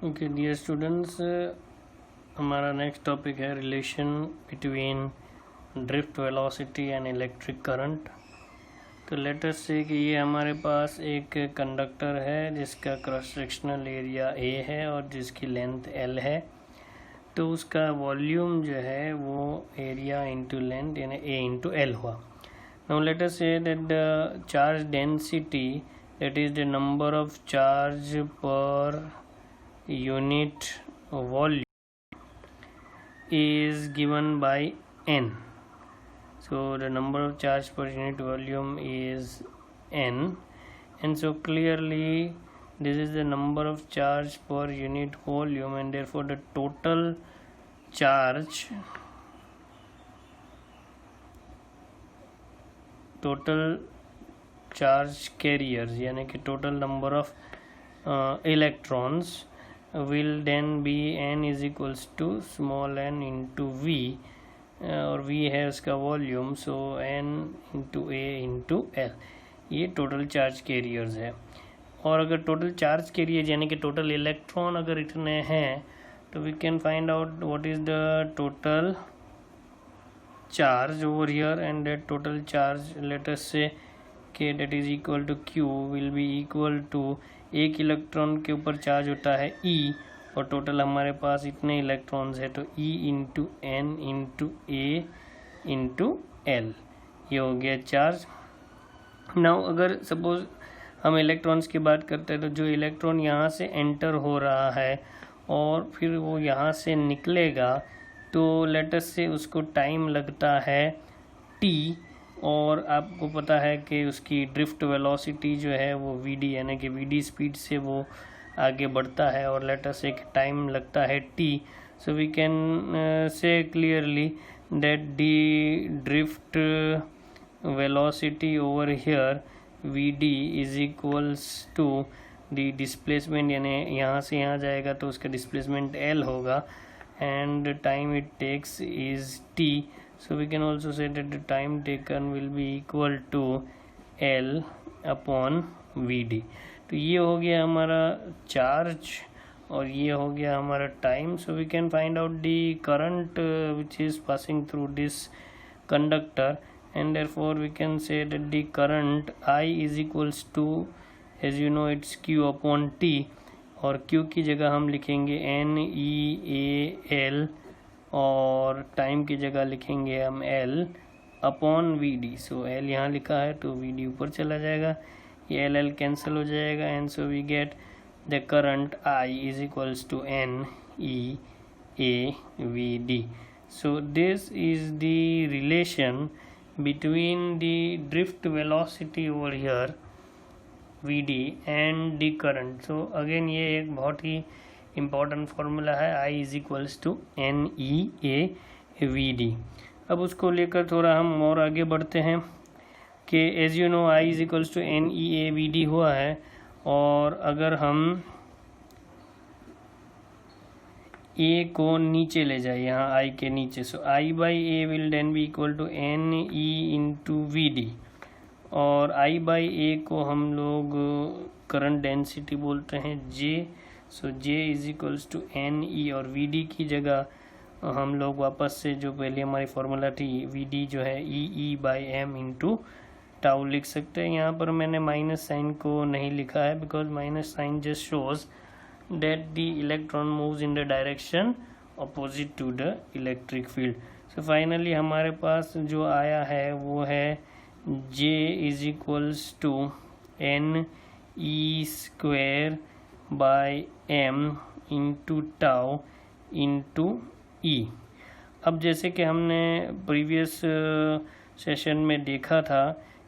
Okay dear students, हमारा next topic है relation between drift velocity and electric current. तो late us से कि ये हमारे पास एक कंडक्टर है जिसका क्रॉस सेक्शनल एरिया ए है और जिसकी लेंथ एल है। तो उसका वॉल्यूम जो है वो एरिया इंटू लेंथ यानी ए इंटू एल हुआ। नाउ लेट अस से that the charge density, that is the number of charge पर unit volume is given by n. So the number of charge per unit volume is n, and so clearly this is the number of charge per unit volume, and therefore the total charge carriers यानी कि total number of electrons will then be n is equals to small n into v, और v है उसका volume, सो n into ए into L, ये total charge carriers है। और अगर total charge carrier यानी कि टोटल इलेक्ट्रॉन अगर इतने हैं तो we can find out what is the total charge over here, and that total charge let us say के that is equal to Q will be equal to, एक electron के ऊपर चार्ज होता है ई, और टोटल हमारे पास इतने इलेक्ट्रॉन्स है तो ई इंटू एन इंटू ए इंटू एल, ये हो गया चार्ज। नाउ अगर सपोज हम इलेक्ट्रॉन्स की बात करते हैं तो जो इलेक्ट्रॉन यहाँ से एंटर हो रहा है और फिर वो यहाँ से निकलेगा तो लेट अस से उसको टाइम लगता है टी, और आपको पता है कि उसकी ड्रिफ्ट वेलोसिटी जो है वो वी यानी कि वी स्पीड से वो आगे बढ़ता है, और लेट अस से टाइम लगता है T. So we can see clearly that the drift velocity over here V is equals to the displacement, यानी यहाँ से यहाँ जाएगा तो उसका डिस्प्लेसमेंट एल होगा, and time it takes is t, so we can also say that the time taken will be equal to L upon Vd। तो ये हो गया हमारा चार्ज और ये हो गया हमारा time. So we can find out the current which is passing through this conductor, and therefore we can say that the current I is equals to, as you know, it's Q upon T, और Q की जगह हम लिखेंगे N E A L, और time की जगह लिखेंगे हम L अपॉन वी डी। सो L यहाँ लिखा है तो वी डी ऊपर चला जाएगा, ये L कैंसिल हो जाएगा, and so we get the current I is equals to N E A V D। So this is the relation between the drift velocity over here Vd and the current। so again ये एक बहुत ही important formula है, I is equals to NEAVD। अब उसको लेकर थोड़ा हम और आगे बढ़ते हैं कि as you know I is equals to NEAVD हुआ है, और अगर हम A को नीचे ले जाए यहाँ I के नीचे, so I by A will then be equal to NE into VD, और I बाई ए को हम लोग करंट डेंसिटी बोलते हैं J। So J is equals to N E, और वी डी की जगह हम लोग वापस से जो पहले हमारी फॉर्मूला थी वी डी जो है ई बाई एम इंटू टाउ लिख सकते हैं। यहाँ पर मैंने माइनस साइन को नहीं लिखा है because minus sign just shows that the electron moves in the direction opposite to the electric field. So finally हमारे पास जो आया है वो है J is equals to N E square by M into tau into E। अब जैसे कि हमने प्रीवियस सेशन में देखा था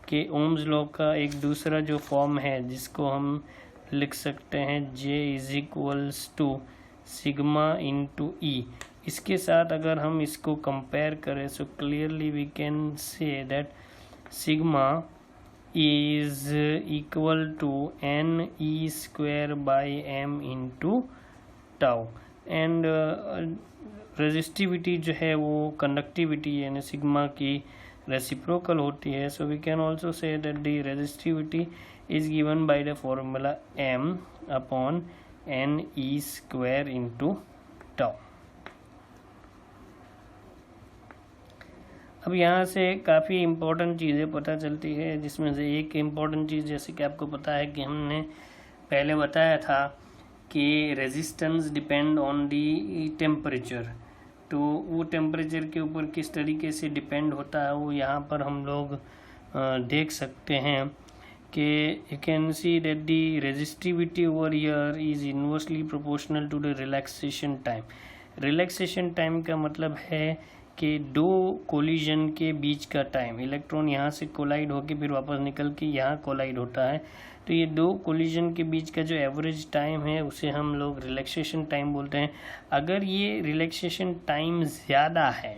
कि ओम्स लॉ का एक दूसरा जो फॉर्म है जिसको हम लिख सकते हैं J is equals to sigma into E, इसके साथ अगर हम इसको कंपेयर करें so clearly we can say that sigma is equal to n e square by m into tau, and resistivity जो है वो कंडक्टिविटी यानी सिग्मा की रेसिप्रोकल होती है। So we can also say that the resistivity is given by the formula m upon NE² into tau. अब यहाँ से काफ़ी इम्पोर्टेंट चीज़ें पता चलती है, जिसमें से एक इम्पोर्टेंट चीज़ जैसे कि आपको पता है कि हमने पहले बताया था कि resistance depend on the temperature. तो वो टेम्परेचर के ऊपर किस तरीके से डिपेंड होता है वो यहाँ पर हम लोग देख सकते हैं कि you can see that the resistivity over here is inversely proportional to the relaxation time. Relaxation time का मतलब है कि दो कोलिजन के बीच का टाइम, इलेक्ट्रॉन यहाँ से कोलाइड होके फिर वापस निकल के यहाँ कोलाइड होता है, तो ये दो कोलिजन के बीच का जो एवरेज टाइम है उसे हम लोग रिलैक्सेशन टाइम बोलते हैं। अगर ये रिलैक्सेशन टाइम ज़्यादा है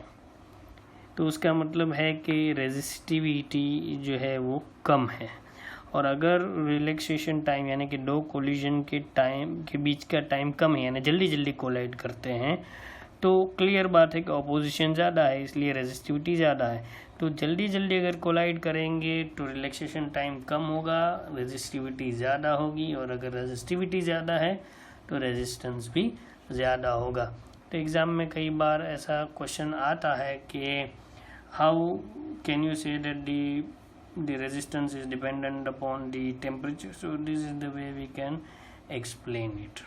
तो उसका मतलब है कि रेजिस्टिविटी जो है वो कम है, और अगर रिलैक्सेशन टाइम यानी कि दो कोलिजन के टाइम के बीच का टाइम कम है यानी जल्दी जल्दी कोलाइड करते हैं, तो क्लियर बात है कि ऑपोजिशन ज़्यादा है, इसलिए रेजिस्टिविटी ज़्यादा है। तो जल्दी जल्दी अगर कोलाइड करेंगे तो रिलैक्सेशन टाइम कम होगा, रेजिस्टिविटी ज़्यादा होगी, और अगर रेजिस्टिविटी ज़्यादा है तो रेजिस्टेंस भी ज़्यादा होगा। तो एग्ज़ाम में कई बार ऐसा क्वेश्चन आता है कि how can you say that the resistance is dependent upon the temperature, so this is the way we can explain it.